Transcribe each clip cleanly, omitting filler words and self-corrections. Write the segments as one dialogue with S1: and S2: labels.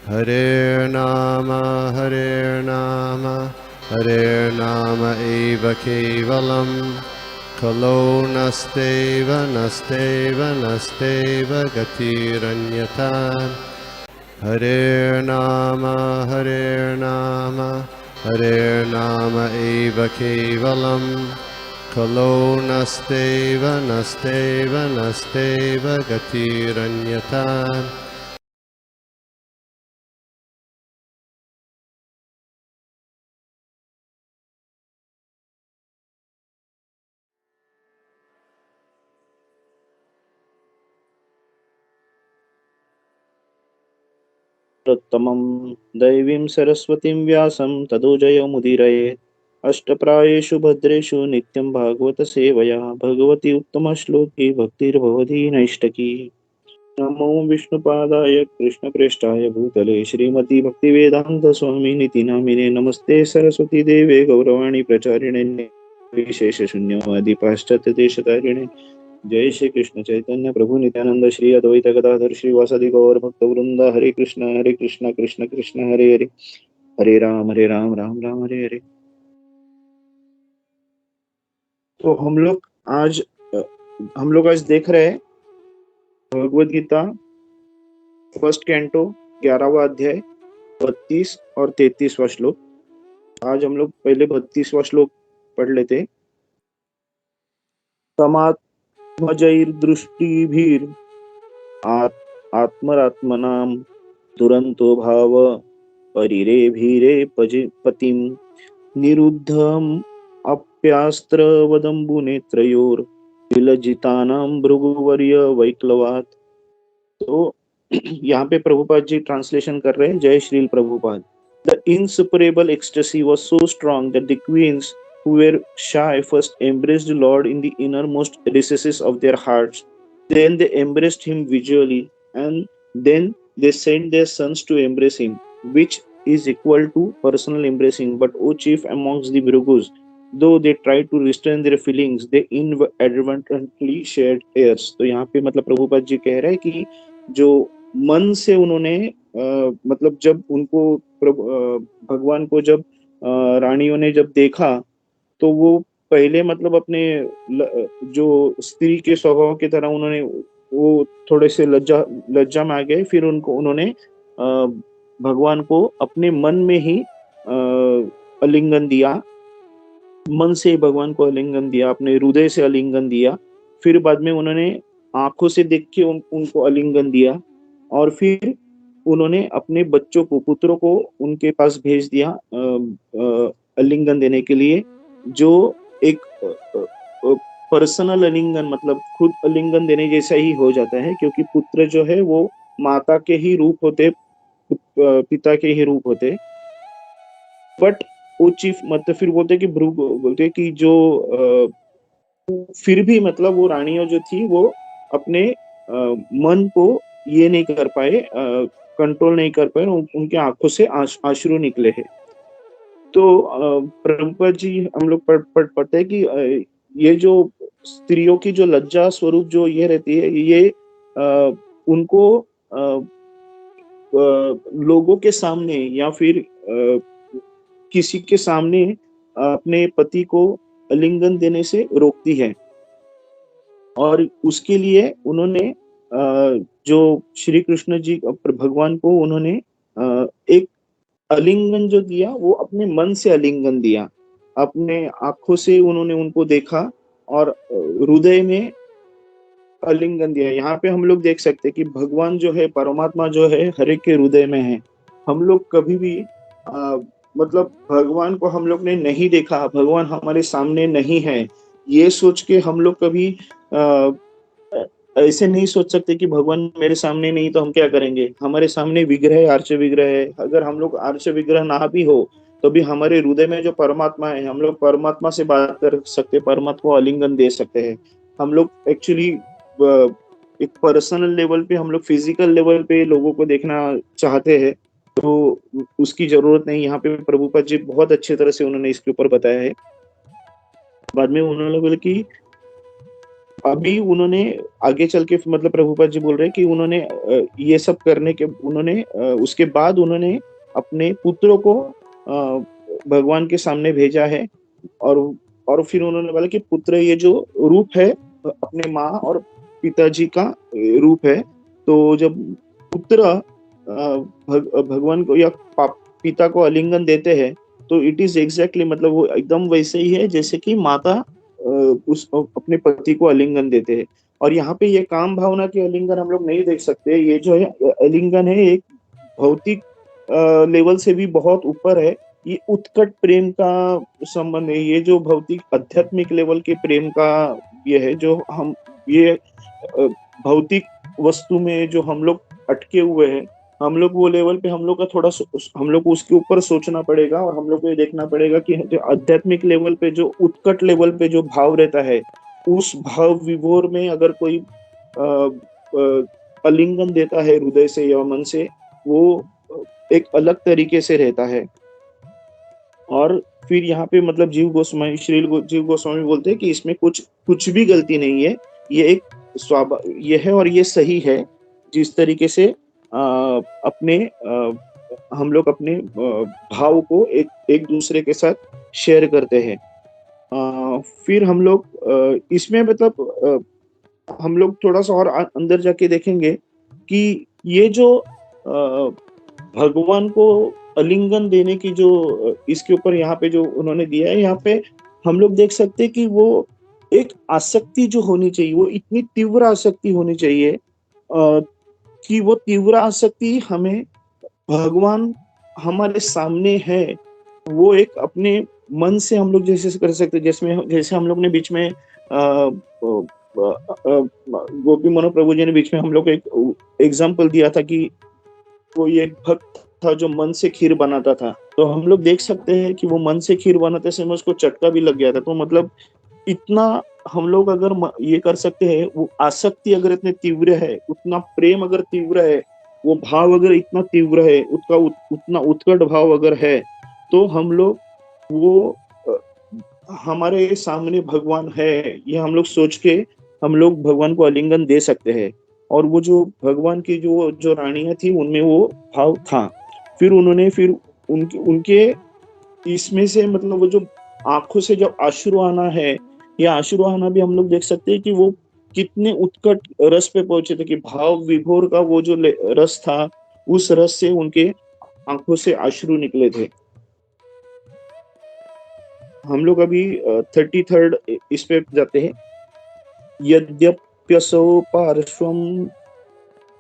S1: Hare Nama, Hare Nama eva kevalam, Kalo nasteva, nasteva, nasteva gatiranyata. Hare Nama, Hare Nama, Hare Nama eva kevalam, Kalo nasteva, nasteva, nasteva gatiranyata.
S2: उत्तमं दैवीं सरस्वतीं व्यासं ततो जयमुदीरयेत्। अष्टप्रायेषु भद्रेषु नित्यं भागवत सेवया भगवती उत्तमश्लोकी भक्तिर्भवती नैष्टकी। नमो विष्णुपादाय कृष्णप्रेष्ठाय भूतले श्रीमती भक्तिवेदांत स्वामिनिति नामिने नमस्ते सरस्वती देवे गौरवाणी प्रचारिणे विशेषशून्यवादी पाश्चात्य देशतारिणे। जय श्री कृष्ण चैतन्य प्रभु नित्यानंद श्री अद्वैत गदाधर श्रीवासदि गौर भक्त वृंद हरे कृष्ण कृष्ण कृष्ण हरे हरे हरे राम राम राम हरे हरे। तो आज हम लोग आज देख रहे हैं भगवत गीता फर्स्ट कैंटो 11वां अध्याय 32 और 33वां श्लोक। आज हम लोग पहले 32वां श्लोक पढ़ लेते। तमात्मजैर्दृष्टिभिर् आत्मरात्मनां दुरंतो भाव परिरेभिरे पतिं निरुद्धम अप्यास्त्रवदम्बु नेत्रयोर विलज्जितानां भृगुवर्य वैक्लवात्। तो यहाँ पे प्रभुपाद जी ट्रांसलेशन कर रहे हैं। जय Srila Prabhupada. The insuperable ecstasy was so strong that the queens who were shy first embraced the Lord in the innermost recesses of their hearts. Then they embraced him visually, and then they sent their sons to embrace him, which is equal to personal embracing. But O chief amongst the Bhrigus, though they tried to restrain their feelings, they inadvertently shed tears. तो यहाँ पे मतलब प्रभुपाद जी कह रहे हैं कि जो मन से उन्होंने मतलब जब उनको भगवान को जब रानियों ने जब देखा, तो वो पहले मतलब अपने जो स्त्री के स्वभाव की तरह उन्होंने वो थोड़े से लज्जा में आ गए। फिर उनको उन्होंने भगवान को अपने मन में ही आलिंगन दिया, मन से भगवान को आलिंगन दिया, अपने हृदय से आलिंगन दिया। फिर बाद में उन्होंने आंखों से देख के उनको आलिंगन दिया, और फिर उन्होंने अपने बच्चों को, पुत्रों को उनके पास भेज दिया आलिंगन देने के लिए, जो एक पर्सनल आलिंगन मतलब खुद आलिंगन देने जैसा ही हो जाता है, क्योंकि पुत्र जो है वो माता के ही रूप होते, पिता के ही रूप होते। बट वो चीफ मतलब फिर बोलते कि भृगु बोलते कि जो फिर भी मतलब वो रानियों जो थी वो अपने मन को ये नहीं कर पाए, कंट्रोल नहीं कर पाए, उनके आंखों से अश्रु निकले हैं। तो प्रभुपाद जी हम लोग पढ़ते हैं कि ये जो स्त्रियों की जो लज्जा स्वरूप जो ये रहती है, ये उनको लोगों के सामने या फिर किसी के सामने अपने पति को आलिंगन देने से रोकती है। और उसके लिए उन्होंने जो श्री कृष्ण जी भगवान को उन्होंने एक आलिंगन जो दिया, वो अपने मन से आलिंगन दिया, अपने आंखों से उन्होंने उनको देखा और हृदय में आलिंगन दिया। यहाँ पे हम लोग देख सकते हैं कि भगवान जो है, परमात्मा जो है, हर एक के हृदय में है। हम लोग कभी भी मतलब भगवान को हम लोग ने नहीं देखा, भगवान हमारे सामने नहीं है, ये सोच के हम लोग कभी ऐसे नहीं सोच सकते कि भगवान मेरे सामने नहीं तो हम क्या करेंगे। हमारे सामने विग्रह, आर्च विग्रह है। अगर हम लोग आर्च विग्रह ना भी हो तो भी हमारे हृदय में जो परमात्मा है, हम लोग परमात्मा से बात कर सकते, परमात्मा को आलिंगन दे सकते हैं। हम लोग एक्चुअली एक पर्सनल लेवल पे, हम लोग फिजिकल लेवल पे लोगों को देखना चाहते हैं, तो उसकी जरूरत नहीं। यहाँ पे प्रभुपाद जी बहुत अच्छी तरह से उन्होंने इसके ऊपर बताया है। बाद में उन्होंने बोला कि अभी उन्होंने आगे चल के मतलब प्रभुपाद जी बोल रहे हैं कि उन्होंने ये सब करने के उन्होंने उसके बाद उन्होंने अपने पुत्रों को भगवान के सामने भेजा है। और फिर उन्होंने बोला कि पुत्र ये जो रूप है अपने माँ और पिताजी का रूप है। तो जब पुत्र भगवान को या पिता को आलिंगन देते हैं तो इट इज एग्जैक्टली मतलब वो एकदम वैसे ही है जैसे कि माता उस अपने पति को आलिंगन देते हैं। और यहाँ पे ये काम भावना के आलिंगन हम लोग नहीं देख सकते। ये जो है आलिंगन है एक भौतिक लेवल से भी बहुत ऊपर है। ये उत्कट प्रेम का संबंध है। ये जो भौतिक आध्यात्मिक लेवल के प्रेम का ये है जो हम ये भौतिक वस्तु में जो हम लोग अटके हुए हैं हम लोग वो लेवल पे हम लोग का थोड़ा हम लोग को उसके ऊपर सोचना पड़ेगा और हम लोग को ये देखना पड़ेगा कि जो आध्यात्मिक लेवल पे जो उत्कट लेवल पे जो भाव रहता है उस भाव विभोर में अगर कोई आलिंगन देता है हृदय से या मन से वो एक अलग तरीके से रहता है। और फिर यहाँ पे मतलब जीव गोस्वामी बोलते हैं कि इसमें कुछ भी गलती नहीं है। ये एक ये है और ये सही है जिस तरीके से अपने हम लोग अपने भाव को एक दूसरे के साथ शेयर करते हैं। फिर हम लोग इसमें मतलब हम लोग थोड़ा सा और अंदर जाके देखेंगे कि ये जो भगवान को आलिंगन देने की जो इसके ऊपर यहाँ पे जो उन्होंने दिया है यहाँ पे हम लोग देख सकते हैं कि वो एक आसक्ति जो होनी चाहिए वो इतनी तीव्र आसक्ति होनी चाहिए कि वो तीव्र आसक्ति हमें भगवान हमारे सामने है वो एक अपने मन से हम लोग जैसे कर सकते जैसे हम लोग ने बीच में गोपी मनोहर प्रभु जी ने बीच में हम लोग को एक एग्जाम्पल दिया था कि कोई एक भक्त था जो मन से खीर बनाता था। तो हम लोग देख सकते हैं कि वो मन से खीर बनाते समय उसको चटका भी लग गया था। तो मतलब इतना हम लोग अगर ये कर सकते हैं वो आसक्ति अगर इतने तीव्र है उतना प्रेम अगर तीव्र है वो भाव अगर इतना तीव्र है उतना उत्कट भाव अगर है तो हम लोग वो हमारे सामने भगवान है ये हम लोग सोच के हम लोग भगवान को आलिंगन दे सकते हैं। और वो जो भगवान की जो रानियां थी उनमें वो भाव था। फिर उन्होंने उनके इसमें से मतलब वो जो आंखों से जब अश्रु आना है या अश्रु आना भी हम लोग देख सकते हैं कि वो कितने उत्कट रस पे पहुंचे थे कि भाव विभोर का वो जो रस था उस रस से उनके आंखों से अश्रु निकले थे। हम लोग अभी 33rd इस पे जाते हैं। यद्यप्यसौ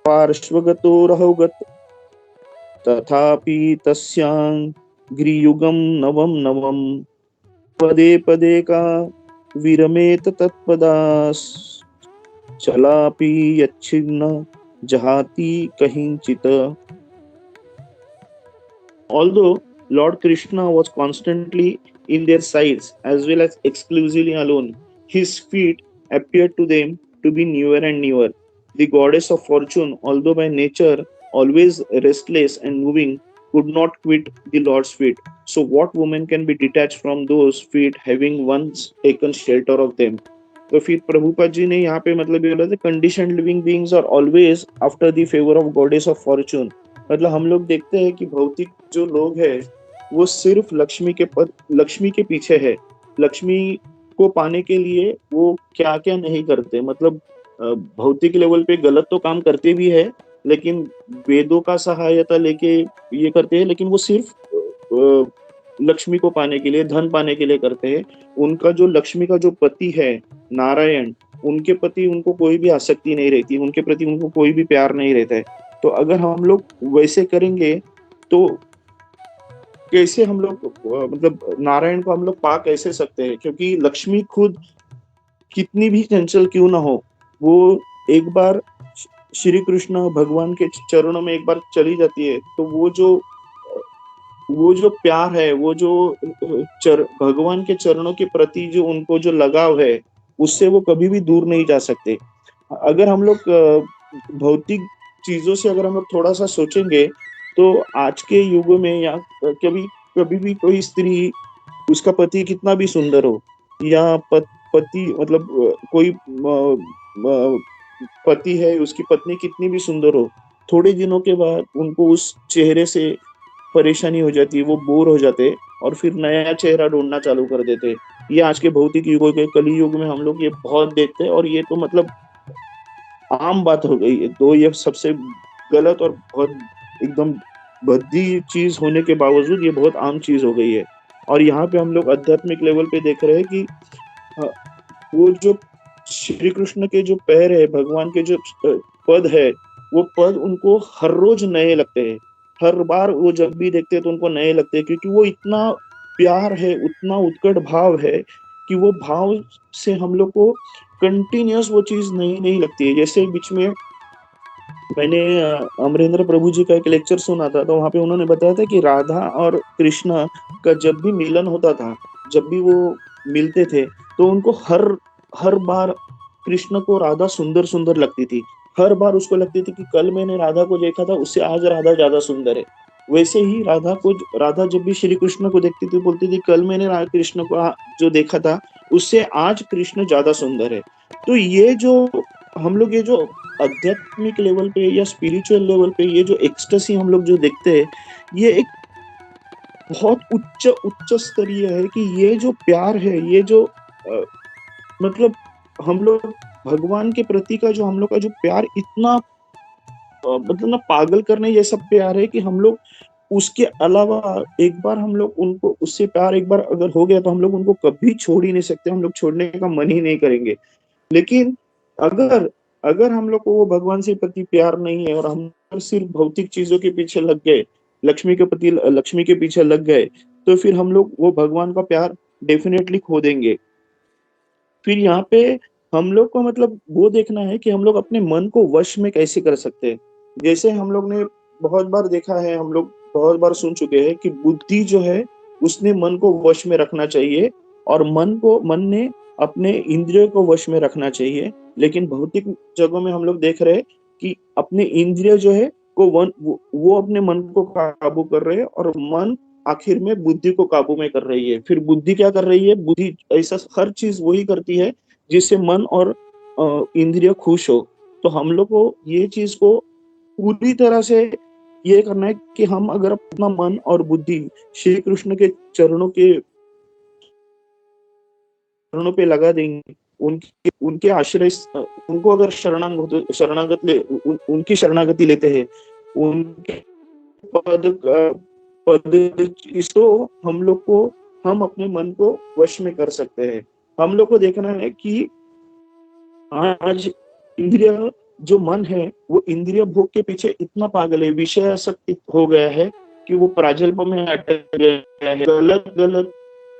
S2: पार्श्वगतो रहौगत तथापि तस्यां गिरियुगं नवम नवम पदे पदे का विरमेत तत्पदास चलापि यच्छिन्न जहाति कहिंचित। Although Lord Krishna was constantly in their sides as well as exclusively alone, his feet appeared to them to be newer and newer. The goddess of fortune, although by nature always restless and moving, could not quit the Lord's feet. So what woman can be detached from those feet having once taken shelter of them? तो फिर प्रभुपाद जी ने यहाँ पे मतलब ये बोला था condition living beings are always after the favour of goddess of fortune. मतलब हम लोग देखते हैं कि भौतिक जो लोग हैं वो सिर्फ लक्ष्मी के पीछे है। लक्ष्मी को पाने के लिए वो क्या क्या नहीं करते। मतलब भौतिक लेवल पे गलत तो काम करते भी है लेकिन वेदों का सहायता लेके ये करते हैं लेकिन वो सिर्फ लक्ष्मी को पाने के लिए धन पाने के लिए करते हैं। उनका जो लक्ष्मी का जो पति है नारायण उनके प्रति उनको कोई भी आसक्ति नहीं रहती उनके प्रति उनको कोई भी प्यार नहीं रहता है। तो अगर हम लोग वैसे करेंगे तो कैसे हम लोग मतलब नारायण को हम लोग पा कैसे सकते हैं क्योंकि लक्ष्मी खुद कितनी भी चंचल क्यों ना हो वो एक बार श्री कृष्ण भगवान के चरणों में एक बार चली जाती है तो वो जो प्यार है वो जो भगवान के चरणों के प्रति जो उनको जो लगाव है उससे वो कभी भी दूर नहीं जा सकते। अगर हम लोग भौतिक चीजों से अगर हम लोग थोड़ा सा सोचेंगे तो आज के युग में या कभी भी कोई स्त्री उसका पति कितना भी सुंदर हो या पति मतलब कोई पति है, उसकी पत्नी कितनी भी सुंदर हो, थोड़े दिनों के बाद उनको उस चेहरे से परेशानी हो जाती है, वो बोर हो जाते हैं और फिर नया चेहरा ढूँढना चालू कर देते हैं। ये आज के भौतिक युगों के कली युग में हम लोग ये बहुत देखते हैं और ये तो मतलब आम बात हो गई है। तो ये सबसे गलत और बहुत एकदम भद्दी चीज़ होने के बावजूद ये बहुत आम चीज़ हो गई है। और यहाँ पे हम लोग आध्यात्मिक लेवल पे देख रहे हैं कि अ, वो जो श्री कृष्ण के जो पैर है, भगवान के जो पद है, वो पद उनको हर रोज़ नए लगते हैं। हर बार वो जब भी देखते हैं तो उनको नए लगते हैं क्योंकि वो इतना प्यार है, उतना उत्कट भाव है कि वो भाव से हम लोग को कंटीन्यूअस वो चीज़ नई नहीं लगती है। जैसे बीच में मैंने अमरेंद्र प्रभु जी का एक लेक्चर सुना था, तो वहाँ पे उन्होंने बताया था कि राधा और कृष्ण का जब भी मिलन होता था, जब भी वो मिलते थे, तो उनको हर हर बार कृष्ण को राधा सुंदर-सुंदर लगती थी। हर बार उसको लगती थी कि कल मैंने राधा को देखा था, उससे आज राधा ज़्यादा सुंदर है। वैसे ही राधा जब भी श्री कृष्ण को देखती थी, बोलती थी, "कल मैंने रा कृष्ण को जो देखा था, उससे आज कृष्ण ज़्यादा सुंदर है।" तो ये जो हम लोग ये जो आध्यात्मिक लेवल पे या स्पिरिचुअल लेवल पे ये जो एक्सटेसी हम लोग जो देखते हैं, ये एक बहुत उच्च उच्च स्तरीय है कि ये जो प्यार है, ये जो मतलब हम लोग भगवान के प्रति का जो हम लोग का जो प्यार इतना मतलब ना पागल करने जैसा प्यार है कि हम लोग उसके अलावा एक बार हम लोग उनको उससे प्यार एक बार अगर हो गया तो हम लोग उनको कभी छोड़ ही नहीं सकते, हम लोग छोड़ने का मन ही नहीं करेंगे। लेकिन अगर अगर हम लोग को वो भगवान से प्रति प्यार नहीं है और हम सिर्फ भौतिक चीज़ों के पीछे लग गए, लक्ष्मी के पीछे लग गए, तो फिर हम लोग वो भगवान का प्यार डेफ़िनेटली खो देंगे। फिर यहाँ पे हम लोग को मतलब वो देखना है कि हम लोग अपने मन को वश में कैसे कर सकते हैं। जैसे हम लोग ने बहुत बार देखा है, हम लोग बहुत बार सुन चुके हैं कि बुद्धि जो है, उसने मन को वश में रखना चाहिए और मन ने अपने इंद्रियों को वश में रखना चाहिए। लेकिन भौतिक जगहों में हम लोग देख रहे हैं कि अपने इंद्रिय जो है, वो अपने मन को काबू कर रहे हैं और मन आखिर में बुद्धि को काबू में कर रही है। फिर बुद्धि क्या कर रही है? बुद्धि ऐसा हर चीज़ वही करती है जिससे मन और इंद्रिय खुश हो। तो हम लोग को ये चीज़ को पूरी तरह से ये करना है कि हम अगर अपना मन और बुद्धि श्री कृष्ण के चरणों पे लगा देंगे, उनके उनको अगर उनकी शरणागति लेते हैं, उनके पद पद इसको हम लोग को हम अपने मन को वश में कर सकते हैं। हम लोग को देखना है कि आज इंद्रिय जो मन है, वो इंद्रिय भोग के पीछे इतना पागल है, विषयासक्त हो गया है कि वो प्राजल्प में अटक गया है। गलत-गलत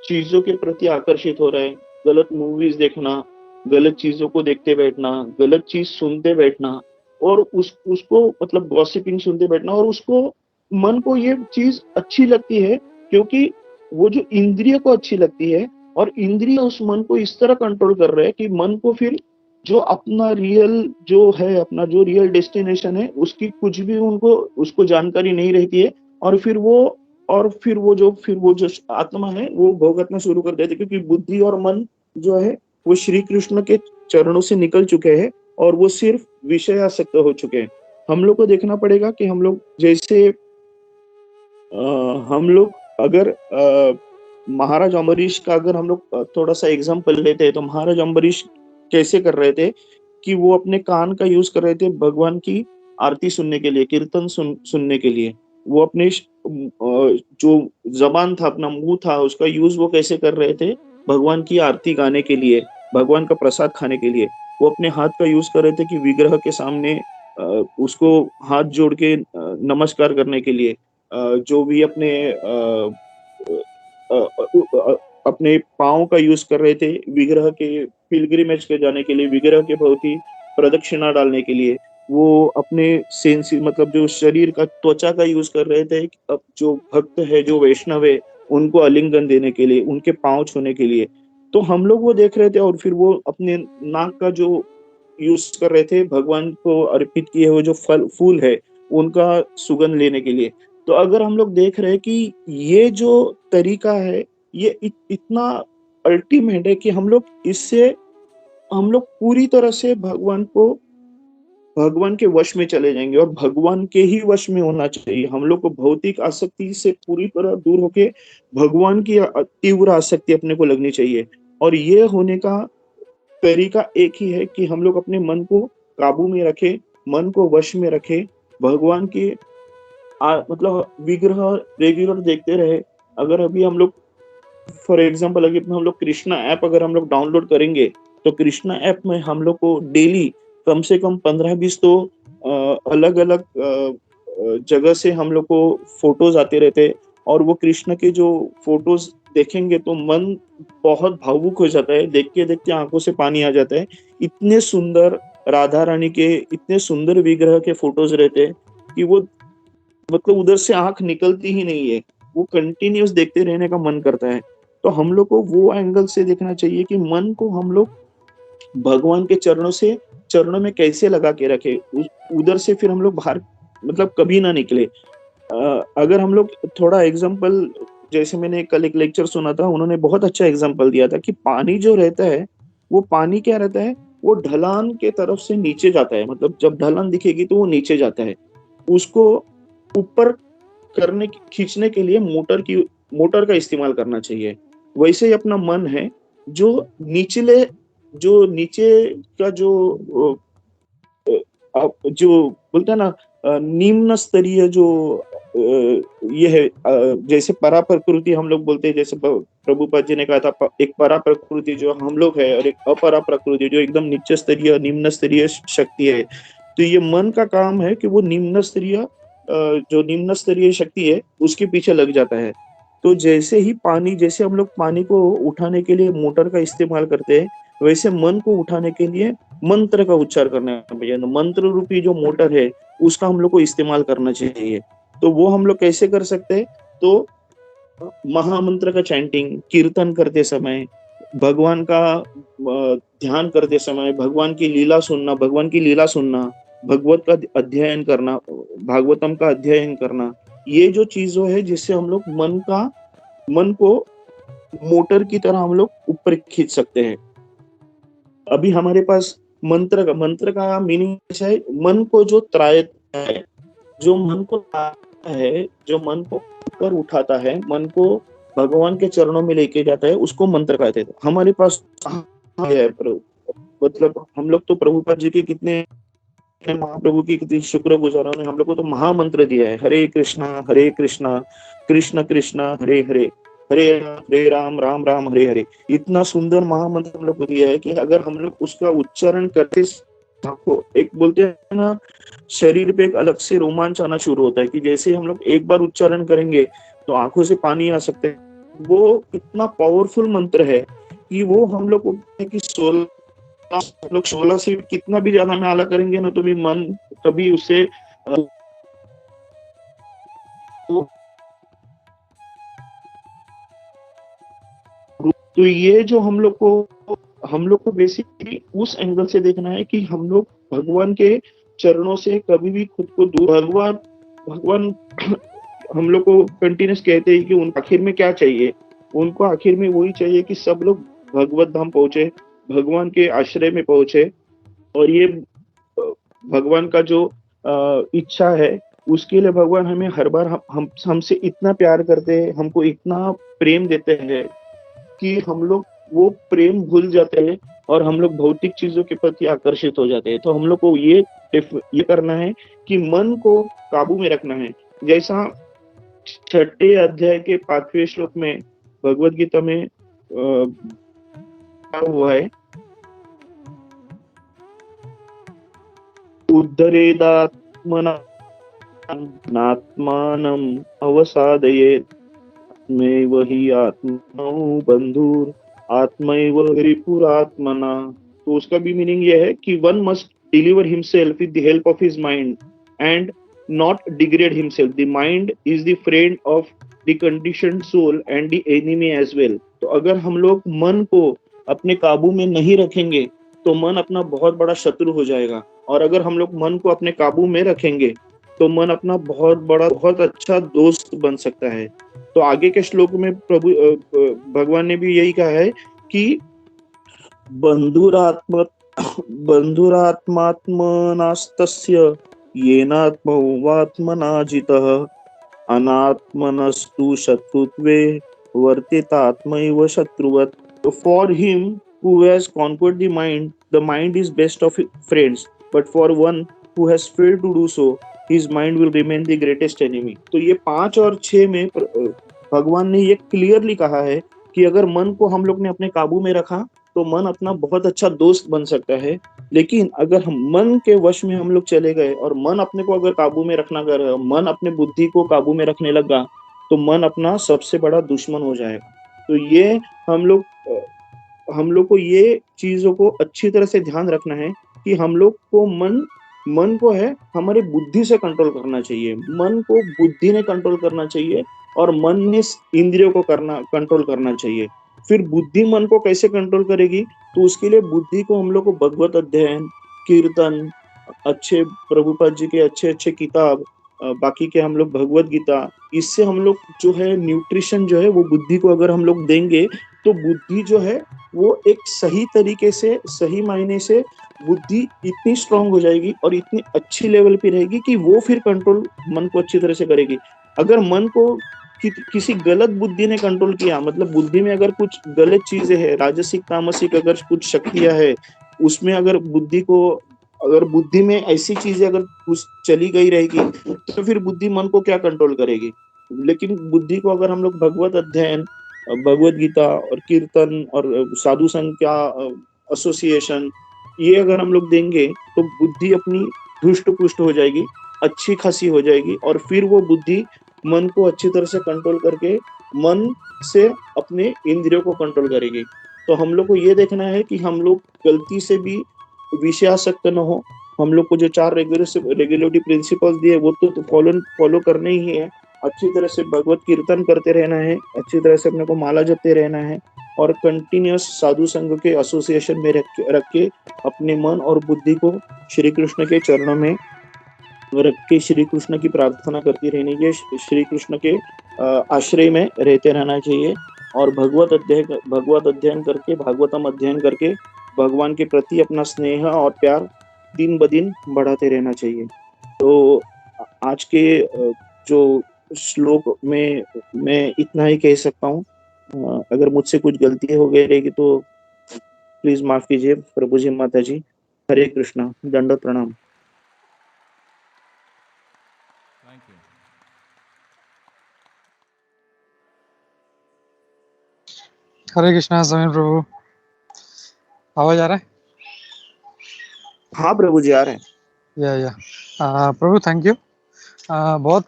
S2: चीज़ों के प्रति आकर्षित हो रहा है। गलत मूवीज़ देखना, गलत चीज़ों को देखते बैठना, गलत चीज़ सुनते बैठना और उसको मतलब गॉसिपिंग सुनते बैठना और उसको मन को ये चीज़ अच्छी लगती है क्योंकि वो जो इंद्रिय को अच्छी लगती है और इंद्रिय उस मन को इस तरह कंट्रोल कर रहे हैं कि मन को फिर अपना जो रियल डेस्टिनेशन है, उसकी कुछ भी उनको उसको जानकारी नहीं रहती है और फिर वो जो आत्मा है, वो भोगतना शुरू कर देती है क्योंकि बुद्धि और मन जो है, वो श्री कृष्ण के चरणों से निकल चुके हैं और वो सिर्फ विषयासक्त हो चुके हैं। हम लोग को देखना पड़ेगा कि हम लोग जैसे हम लोग अगर महाराज अम्बरीश का अगर हम लोग थोड़ा-सा एग्ज़ाम्पल लेते हैं, तो महाराज अम्बरीश कैसे कर रहे थे कि वो अपने कान का यूज़ कर रहे थे भगवान की आरती सुनने के लिए, कीर्तन सुनने के लिए। वो जो ज़बान था, अपना मुँह था, उसका यूज़ वो कैसे कर रहे थे? भगवान की आरती गाने के लिए, भगवान का प्रसाद खाने के लिए। वो अपने हाथ का यूज़ कर रहे थे कि विग्रह के सामने उसको हाथ जोड़ के नमस्कार करने के लिए। जो भी अपने पाँव का यूज़ कर रहे थे विग्रह के पिलग्रिमेज पे जाने के लिए, विग्रह के प्रति प्रदक्षिणा डालने के लिए। वो अपने मतलब जो शरीर का त्वचा का यूज़ कर रहे थे, अब जो भक्त है, जो वैष्णव है, उनको आलिंगन देने के लिए, उनके पाँव छूने के लिए। तो हम लोग वो देख रहे थे और फिर वो अपने नाक का जो यूज़ कर रहे थे भगवान को अर्पित किए हुए जो फूल है, उनका सुगंध लेने के लिए। तो अगर हम लोग देख रहे हैं कि ये जो तरीका है, ये इतना अल्टीमेट है कि हम लोग इससे हम लोग पूरी तरह से भगवान के वश में चले जाएंगे और भगवान के ही वश में होना चाहिए। हम लोग को भौतिक आसक्ति से पूरी तरह दूर होके भगवान की तीव्र आसक्ति अपने को लगनी चाहिए। और ये होने का तरीका एक ही है कि हम लोग अपने मन को काबू में रखें, मन को वश में रखें, भगवान के मतलब विग्रह रेगुलर देखते रहे। अगर अभी हम लोग फॉर एग्जाम्पल अगर हम लोग कृष्णा ऐप अगर हम लोग डाउनलोड करेंगे तो कृष्णा ऐप में हम लोग को डेली कम से कम 15-20 तो अलग अलग जगह से हम लोग को फोटोज आते रहते, और वो कृष्ण के जो फोटोज देखेंगे तो मन बहुत भावुक हो जाता है, देखते देखते आंखों से पानी आ जाता है। इतने सुंदर राधा रानी के इतने सुंदर विग्रह के फोटोज रहते हैं कि वो मतलब उधर से आंख निकलती ही नहीं है, वो कंटिन्यूस देखते रहने का मन करता है। तो हम लोग को वो एंगल से देखना चाहिए कि मन को हम लोग भगवान के चरणों में कैसे लगा के रखे, उधर से फिर हम लोग बाहर मतलब कभी ना निकले। अगर हम लोग थोड़ा एग्जांपल, जैसे मैंने कल एक लेक्चर सुना था, उन्होंने बहुत अच्छा एग्जांपल दिया था कि पानी जो रहता है वो पानी क्या रहता है, वो ढलान के तरफ से नीचे जाता है, मतलब जब ढलान दिखेगी तो वो नीचे जाता है। उसको ऊपर खींचने के लिए मोटर का इस्तेमाल करना चाहिए। वैसे ही अपना मन है जो नीचे का जो बोलते हैं ना निम्न स्तरीय जो ये है, जैसे परा प्रकृति हम लोग बोलते हैं, जैसे प्रभुपाद जी ने कहा था एक परा प्रकृति जो हम लोग है और एक अपरा प्रकृति जो एकदम नीचे स्तरीय निम्न स्तरीय शक्ति है। तो ये मन का काम है कि वो जो निम्न स्तरीय शक्ति है उसके पीछे लग जाता है। तो जैसे हम लोग पानी को उठाने के लिए मोटर का इस्तेमाल करते हैं, वैसे मन को उठाने के लिए मंत्र का उच्चार करना चाहिए। मंत्र रूपी जो मोटर है उसका हम लोग को इस्तेमाल करना चाहिए। तो वो हम लोग कैसे कर सकते हैं, तो महामंत्र का चैंटिंग, कीर्तन करते समय, भगवान का ध्यान करते समय, भगवान की लीला सुनना, भगवत का अध्ययन करना, भागवतम का अध्ययन करना, ये जो चीजों है जिससे हम लोग मन को मोटर की तरह हम लोग ऊपर खींच सकते हैं। अभी हमारे पास मंत्र का मीनिंग है मन को जो त्रायता है, जो मन को है, जो मन को ऊपर उठाता है, मन को भगवान के चरणों में लेके जाता है, उसको मंत्र कहते हैं। हमारे पास है मतलब हम लोग तो प्रभुपाद जी के कितने महाप्रभु की कितनी शुक्रगुजार ने हम लोग को तो महामंत्र दिया है, हरे कृष्णा कृष्ण कृष्ण हरे हरे, हरे राम राम राम हरे हरे। इतना सुंदर महामंत्र हम लोग को दिया है कि अगर हम लोग उसका उच्चारण करते आपको एक बोलते हैं ना, शरीर पे एक अलग से रोमांच आना शुरू होता है कि जैसे हम लोग एक बार उच्चारण करेंगे तो आंखों से पानी आ सकते हैं। वो इतना पावरफुल मंत्र है कि वो हम लोग कि 16 से कितना भी ज्यादा में आला करेंगे ना तो भी मन कभी उसे तो ये जो हम लोग को बेसिकली उस एंगल से देखना है कि हम लोग भगवान के चरणों से कभी भी खुद को दूर, भगवान हम लोग को कंटिन्यूस कहते हैं कि उनको आखिर में क्या चाहिए, उनको आखिर में वही चाहिए कि सब लोग भगवत धाम पहुंचे, भगवान के आश्रय में पहुंचे। और ये भगवान का जो इच्छा है उसके लिए भगवान हमें हर बार हमसे इतना प्यार करते हैं, हमको इतना प्रेम देते हैं कि हम लोग वो प्रेम भूल जाते हैं और हम लोग भौतिक चीजों के प्रति आकर्षित हो जाते हैं। तो हम लोग को ये करना है कि मन को काबू में रखना है। जैसा 6ठे अध्याय के 5वें श्लोक में भगवत गीता में हुआ है, उद्धरेदात्मनात्मानम् अवसादयेत् आत्मैव हि आत्मनौ बंधुर आत्मैव रिपुरात्मना। तो उसका भी मीनिंग ये है कि one must deliver himself with the help of his mind and not degrade himself. The mind is the friend of the conditioned soul and the enemy as well. तो अगर हम लोग मन को अपने काबू में नहीं रखेंगे तो मन अपना बहुत बड़ा शत्रु हो जाएगा, और अगर हम लोग मन को अपने काबू में रखेंगे तो मन अपना बहुत अच्छा दोस्त बन सकता है। तो आगे के श्लोक में भगवान ने भी यही कहा है कि बंधुरात्म बंधुरात्मात्मनास्तस्य येनात्मवात्मना जितः अनात्मनस्तु शत्रुत्वे वर्तितात्मैव शत्रुवत्. For him who has conquered the mind is best of friends, but for one who has failed to do so, his mind will remain the greatest enemy. तो ये 5 और 6 में भगवान ने ये क्लियरली कहा है कि अगर मन को हम लोग ने अपने काबू में रखा तो मन अपना बहुत अच्छा दोस्त बन सकता है, लेकिन अगर हम मन के वश में हम लोग चले गए और मन अपने को अगर काबू में रखना कर मन अपने बुद्धि को काबू में रखने लगा तो मन अपना सबसे बड़ा दुश्मन हो जाएगा. तो ये हम लोग को ये चीजों को अच्छी तरह से ध्यान रखना है कि हम लोग को मन को है हमारी बुद्धि से कंट्रोल करना चाहिए, मन को बुद्धि ने कंट्रोल करना चाहिए और मन ने इंद्रियों को कंट्रोल करना चाहिए. फिर बुद्धि मन को कैसे कंट्रोल करेगी? तो उसके लिए बुद्धि को हम लोग को भगवत अध्ययन, कीर्तन, अच्छे प्रभुपाद जी के अच्छे किताब, बाकी के हम लोग भगवत गीता, इससे हम लोग जो है न्यूट्रिशन जो है वो बुद्धि को अगर हम लोग देंगे तो बुद्धि जो है वो एक सही तरीके से, सही मायने से बुद्धि इतनी स्ट्रांग हो जाएगी और इतनी अच्छी लेवल पे रहेगी कि वो फिर कंट्रोल मन को अच्छी तरह से करेगी. अगर मन को किसी गलत बुद्धि ने कंट्रोल किया, मतलब बुद्धि में अगर कुछ गलत चीजें है, राजसिक तामसिक अगर कुछ शक्तियां है, उसमें अगर बुद्धि में ऐसी चीजें अगर कुछ चली गई रहेगी तो फिर बुद्धि मन को क्या कंट्रोल करेगी? लेकिन बुद्धि को अगर हम लोग भगवत अध्ययन, भगवत गीता और कीर्तन और साधु संघ का एसोसिएशन, ये अगर हम लोग देंगे तो बुद्धि अपनी धुष्ट पुष्ट हो जाएगी, अच्छी खासी हो जाएगी और फिर वो बुद्धि मन को अच्छी तरह से कंट्रोल करके मन से अपने इंद्रियों को कंट्रोल करेगी. तो हम लोग को ये देखना है कि हम लोग गलती से भी विषयासक्त न हो. हम लोग को जो 4 रेगुलेटरी प्रिंसिपल्स दिए वो तो फॉलो करने ही है. अच्छी तरह से भगवत कीर्तन करते रहना है, अच्छी तरह से अपने को माला जपते रहना है और कंटिन्यूअस साधु संघ के एसोसिएशन में रख के अपने मन और बुद्धि को श्री कृष्ण के चरणों में रख के श्री कृष्ण की प्रार्थना करती रहनी चाहिए, श्री कृष्ण के आश्रय में रहते रहना चाहिए और भगवत अध्ययन करके, भागवतम अध्ययन करके भगवान के प्रति अपना स्नेह और प्यार दिन ब दिन बढ़ाते रहना चाहिए. तो आज के जो श्लोक में मैं इतना ही कह सकता हूँ. अगर मुझसे कुछ गलती हो गई रहेगी तो प्लीज माफ कीजिए प्रभु जी, माता जी. हरे कृष्णा, दंडवत प्रणाम.
S3: हरे कृष्णा समीर प्रभु, आवाज आ रहा है?
S2: हाँ प्रभु जी, आ रहे हैं.
S3: या प्रभु थैंक यू. बहुत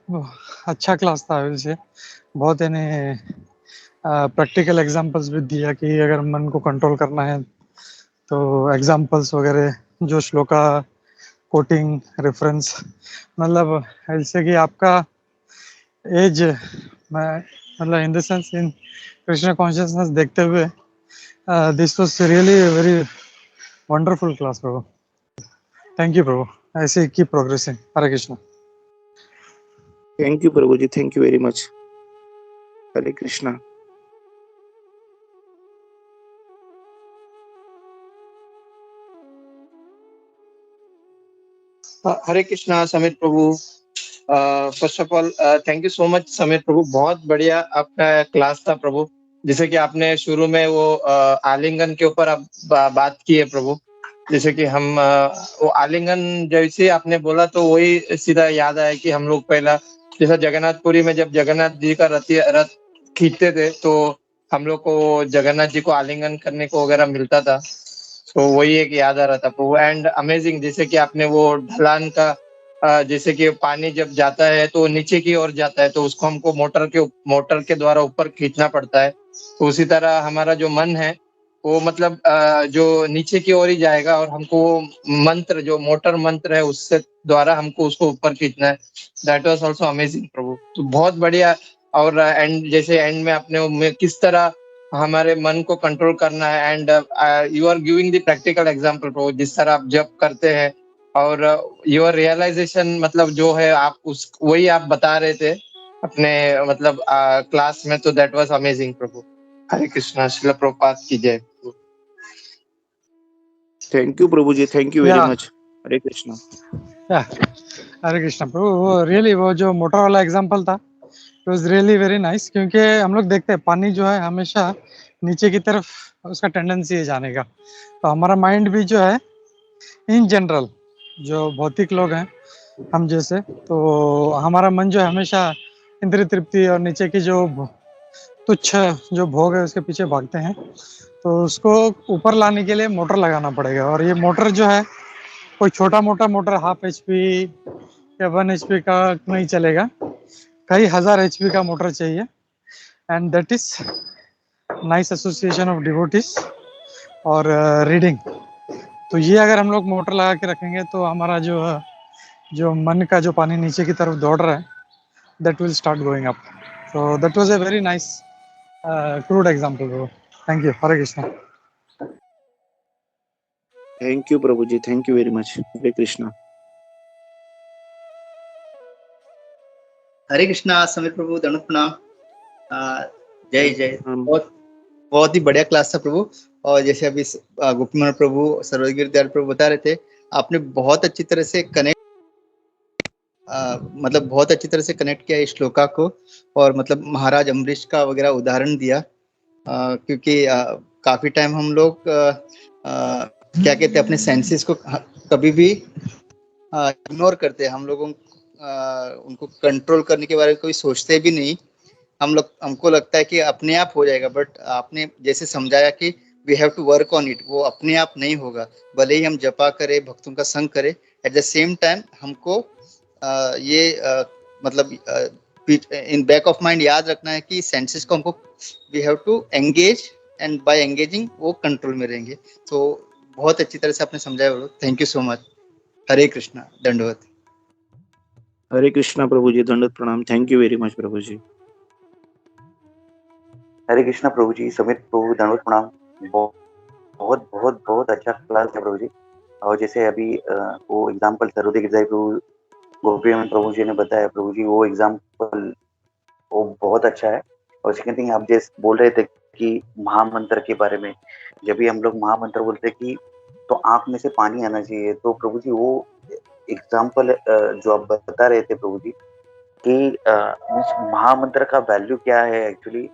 S3: अच्छा क्लास था वैसे. बहुत यानी प्रैक्टिकल एग्जांपल्स भी दिया कि अगर मन को कंट्रोल करना है तो एग्जांपल्स वगैरह, जो श्लोका कोटिंग रेफरेंस, मतलब ऐसे कि आपका एज मतलब in the sense in Krishna consciousness देखते हुए this was really very wonderful class प्रभु. थैंक यू प्रभु, ऐसे keep progressing. Hare Krishna.
S2: Thank you प्रभु जी, thank you very much. Hare Krishna.
S4: Hare Krishna Sameer Prabhu. First of all thank you so much Sameer Prabhu, बहुत बढ़िया आपका क्लास था प्रभु. जैसे कि आपने शुरू में वो आलिंगन के ऊपर आप बात की है प्रभु. जैसे कि हम वो आलिंगन जैसे आपने बोला तो वही सीधा याद आया कि हम लोग पहला जैसा जगन्नाथपुरी में जब जगन्नाथ जी का रथ खींचते थे तो हम लोग को जगन्नाथ जी को आलिंगन करने को वगैरह मिलता था. तो वही एक याद आ रहा था प्रभु. एंड अमेजिंग, जैसे कि आपने वो ढलान का जैसे कि पानी जब जाता है तो नीचे की ओर जाता है तो उसको हमको मोटर के द्वारा ऊपर खींचना पड़ता है. तो उसी तरह हमारा जो मन है वो मतलब जो नीचे की ओर ही जाएगा और हमको मंत्र, जो मोटर मंत्र है उससे द्वारा हमको उसको ऊपर खींचना है. दैट वाज आल्सो अमेजिंग प्रभु. तो बहुत बढ़िया. और एंड जैसे एंड में आपने किस तरह हमारे मन को कंट्रोल करना है and you are giving the practical example प्रभु. जिस तरह आप जब करते हैं और योर रियलाइजेशन मतलब जो है आप उस वही आप बता रहे थे अपने मतलब क्लास में. तो दैट वाज अमेजिंग प्रभु. हरे कृष्णा। श्रील प्रभुपाद की जय।
S2: थैंक यू प्रभु जी, थैंक यू वेरी
S3: या
S2: मच। हरे कृष्णा।
S3: या हरे कृष्णा प्रभु। वो रियली वो जो मोटर वाला एग्जांपल था, it was really very nice, क्योंकि हम लोग देखते हैं पानी जो है हमेशा नीचे की तरफ उसका टेंडेंसी है जाने का। तो हमारा माइंड भी जो है इन जनरल, जो भौतिक लोग हैं हम जैसे, तो हमारा मन जो है हमेशा इंद्रिय तृप्ति और नीचे की जो तुच्छ जो भोग है उसके पीछे भागते हैं। तो उसको ऊपर लाने के लिए मोटर लगाना पड़ेगा, और ये मोटर जो है कोई छोटा मोटा मोटर हाफ HP या 1 HP का नहीं चलेगा, कई हजार HP का मोटर चाहिए। And that is nice association of devotees और रीडिंग। तो ये अगर हम लोग मोटर लगा के रखेंगे तो हमारा जो मन का जो पानी नीचे की तरफ दौड़ रहा है, that will start going up. So that was a very nice crude example bro. Thank you. Hare Krishna.
S2: Thank you प्रभु जी, thank you very much. Hare Krishna.
S5: Hare Krishna. Sameer Prabhu दंड प्रणाम। जय जय।
S2: हम
S5: बहुत बहुत ही बढ़िया क्लास था प्रभु। और जैसे अभी गोपीमोहन प्रभु, सर्वगिरि दयाल प्रभु बता रहे थे, आपने बहुत अच्छी तरह से कनेक्ट मतलब बहुत अच्छी तरह से कनेक्ट किया इस श्लोका को, और मतलब महाराज अम्बरीश का वगैरह उदाहरण दिया। क्योंकि काफी टाइम हम लोग क्या कहते हैं, अपने सेंसेस को कभी भी इग्नोर करते हैं। हम लोगों उनको कंट्रोल करने के बारे में कोई सोचते भी नहीं। हमको लगता है कि अपने आप हो जाएगा, बट आपने जैसे समझाया कि we have to work on it, वो अपने आप नहीं होगा। भले ही हम जपा करें, भक्तों का संग करें, एट द सेम टाइम हमको मतलब इन बैक ऑफ माइंड याद रखना है कि सेंसेस को हमको we have to engage, and by engaging वो कंट्रोल में रहेंगे। तो बहुत अच्छी तरह से आपने समझाया। Thank you so much. Hare Krishna. दंडवत।
S2: हरे कृष्णा प्रभु जी, दंडवत प्रणाम। थैंक यू वेरी मच प्रभु जी।
S6: हरे कृष्णा प्रभु जी। समित प्रभु दंडवत प्रणाम। बहुत बहुत बहुत बहुत अच्छा क्लास है प्रभु जी। और जैसे अभी वो एग्जाम्पल सर्वोदय गिरजाई प्रभु गोपीमोहन प्रभु जी ने बताया प्रभु जी, वो एग्जाम्पल वो बहुत अच्छा है। और सेकंड थिंग, आप जैसे बोल रहे थे कि महामंत्र के बारे में, जब भी हम लोग महामंत्र बोलते हैं कि तो आंख में से पानी आना चाहिए, तो प्रभु जी वो एग्जाम्पल जो आप बता रहे थे प्रभु जी कि महामंत्र का वैल्यू क्या है एक्चुअली,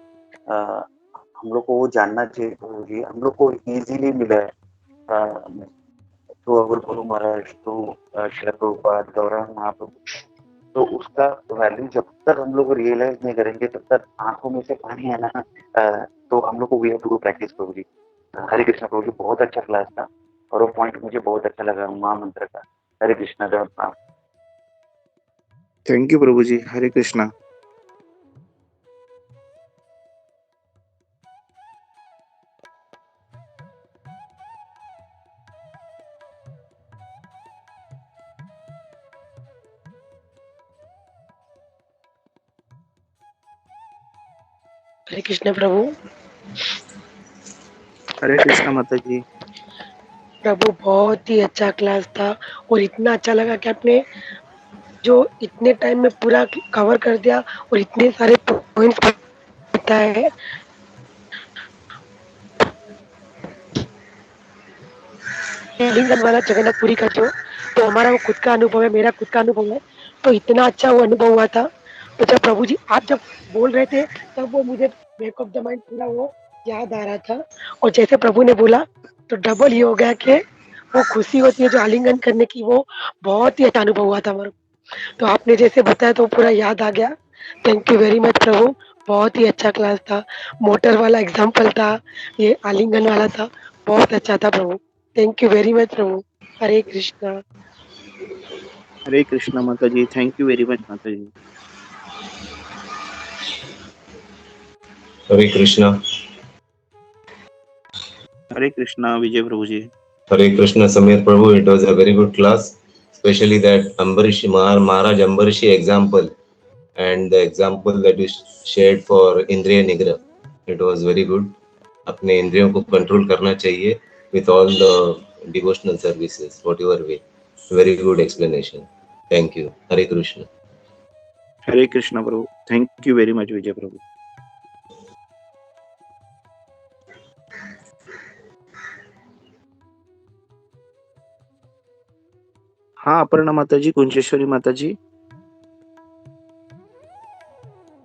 S6: हम लोग को वो जानना चाहिए प्रभु जी। हम लोग को इजीली मिला है। तो अगर गुरु महाराज तो श्री प्रभुपाद गौरव महाप्रभु, तो उसका वैल्यू जब तक हम लोग रियलाइज नहीं करेंगे तब तक आंखों में से पानी आना, तो हम लोग को we have to do practice प्रभु जी। हरे कृष्णा प्रभु जी, बहुत अच्छा क्लास था, और वो पॉइंट मुझे बहुत अच्छा लगा महामंत्र का। हरे कृष्णा देव।
S2: थैंक यू प्रभु जी। हरे कृष्णा।
S7: हरे कृष्ण प्रभु।
S2: हरे कृष्णा माता जी।
S7: प्रभु बहुत ही अच्छा क्लास था, और इतना अच्छा लगा कि आपने जो इतने टाइम में पूरा कवर कर दिया और इतने सारे पॉइंट्स बताए। लिंगन वाला जगन्नाथपुरी का जो, तो हमारा वो खुद का अनुभव है, मेरा खुद का अनुभव है, तो इतना अच्छा वो अनुभव हुआ था। तो जब प्रभु जी आप जब बोल रहे थे, तब वो मुझे बैक ऑफ द माइंड पूरा वो याद आ रहा था। और जैसे प्रभु ने बोला, तो डबल ही हो गया कि वो खुशी होती है जो आलिंगन करने की, वो बहुत ही अच्छा अनुभव हुआ था हमारा। तो आपने जैसे बताया तो पूरा याद आ गया। थैंक यू वेरी मच प्रभु। बहुत ही अच्छा क्लास था। मोटर वाला एग्जाम्पल था, ये आलिंगन वाला था, बहुत अच्छा था प्रभु। थैंक यू वेरी मच प्रभु। हरे कृष्णा।
S2: हरे कृष्णा माता जी, थैंक यू वेरी मच माता जी।
S8: हरे कृष्णा।
S2: हरे कृष्णा विजय प्रभु जी।
S8: Hare Krishna, Samir Prabhu. It was a very good class, especially that Ambarish Maharaj Ambarishi example, and the example that you shared for Indriya Nigra. It was very good. अपने इंद्रियों को control करना चाहिए with all the devotional services, whatever way. Very good explanation. Thank you. Hare Krishna.
S2: Hare Krishna प्रभु। Thank you very much Vijay Prabhu. हाँ अपर्णा माता जी, कुंजेश्वरी माता जी।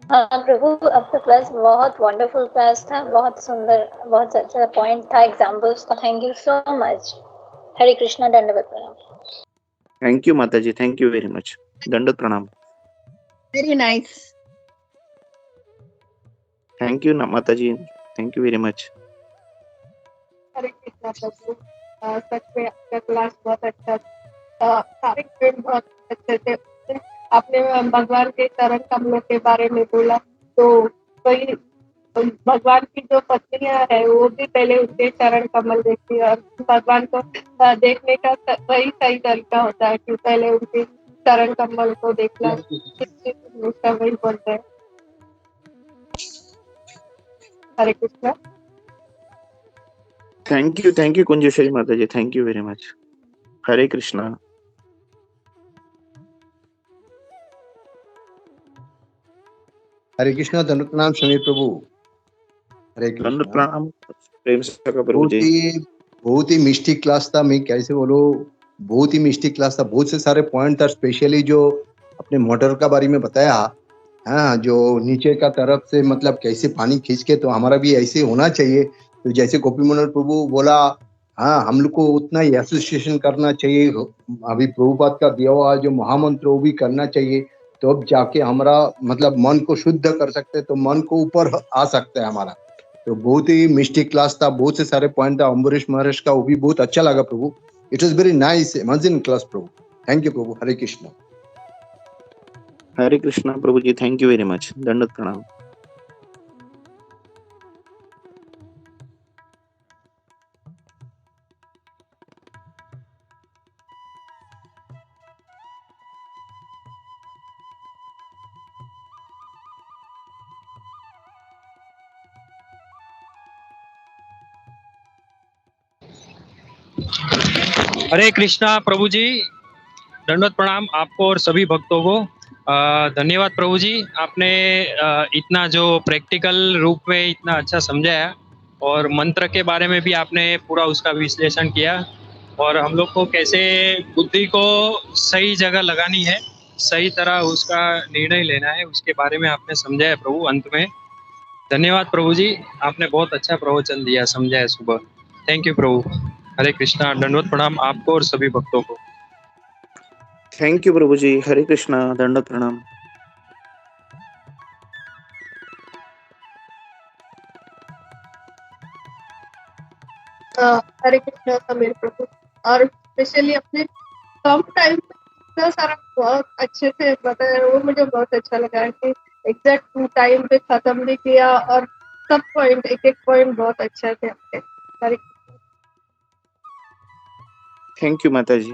S9: हाँ प्रभु, आपका क्लास बहुत वंडरफुल क्लास था, बहुत सुंदर, बहुत अच्छा पॉइंट था, एग्जाम्पल्स था। Thank you so much. Hare Krishna, दंडवत प्रणाम।
S2: थैंक यू माता जी, थैंक यू वेरी मच। दंडवत प्रणाम।
S10: Very nice.
S2: थैंक यू ना माता जी, thank you very much.
S10: Hare Krishna प्रभु, सच में आपका क्लास बहुत अच्छा था। सारे पॉइंट बहुत अच्छे थे। आपने भगवान के चरण कमलों के बारे में बोला, तो कोई भगवान की जो पत्नियां है वो भी पहले उनके चरण कमल देखती है, और भगवान को देखने का वही सही तरीका होता है कि पहले उनके चरण कमल को देखना। हमेशा वही बोलते हैं। हरे कृष्णा।
S2: थैंक यू कुंजेश्वरी माता जी, thank you very much. Hare Krishna.
S11: Hare Krishna, दंडवत प्रणाम समीर प्रभु। हरे
S2: दंडवत
S11: कृष्णा।
S2: प्रणाम प्रेम से का प्रभु जी।
S11: बहुत ही मिस्टी क्लास था। मैं कैसे बोलूं, बहुत ही मिस्टी क्लास था। बहुत से सारे पॉइंट था, स्पेशली जो अपने मोटर का बारे में बताया। हाँ, जो नीचे का तरफ से मतलब कैसे पानी खींच के, तो हमारा भी ऐसे होना चाहिए। तो जैसे गोपी मनोहर प्रभु बोला, हाँ हम लोग को उतना ही एसोसिएशन करना चाहिए। अभी प्रभुपाद का दिया हुआ जो महामंत्र वो भी करना चाहिए, तो अब जाके हमारा मतलब मन को शुद्ध कर सकते हैं, तो मन को ऊपर आ सकता है हमारा। तो बहुत ही मिस्टिक क्लास था, बहुत से सारे पॉइंट था। अम्बरीश महाराज का वो भी बहुत अच्छा लगा प्रभु। It was very nice amazing class प्रभु। थैंक यू प्रभु। हरे कृष्णा।
S2: हरे कृष्णा प्रभु जी, थैंक यू वेरी मच। दंडवत प्रणाम।
S12: हरे कृष्णा प्रभु जी, दंडवत प्रणाम आपको और सभी भक्तों को। धन्यवाद प्रभु जी, आपने इतना जो प्रैक्टिकल रूप में इतना अच्छा समझाया, और मंत्र के बारे में भी आपने पूरा उसका विश्लेषण किया, और हम लोग को कैसे बुद्धि को सही जगह लगानी है, सही तरह उसका निर्णय लेना है, उसके बारे में आपने समझाया प्रभु अंत में। धन्यवाद प्रभु जी, आपने बहुत अच्छा प्रवचन दिया, समझाया सुबह। थैंक यू प्रभु। हरे कृष्णा, दंडवत प्रणाम आपको और सभी भक्तों को।
S2: थैंक यू प्रभु जी। हरे कृष्णा, दंडवत प्रणाम।
S10: हरे कृष्णा समीर प्रभु, और स्पेशली अपने कम टाइम में इतना सारा बहुत अच्छे से बताया, वो मुझे बहुत अच्छा लगा कि एग्जैक्ट टाइम पे खत्म भी किया, और सब पॉइंट एक एक पॉइंट बहुत अच्छा थे आपके। हरे
S2: थैंक यू माता जी।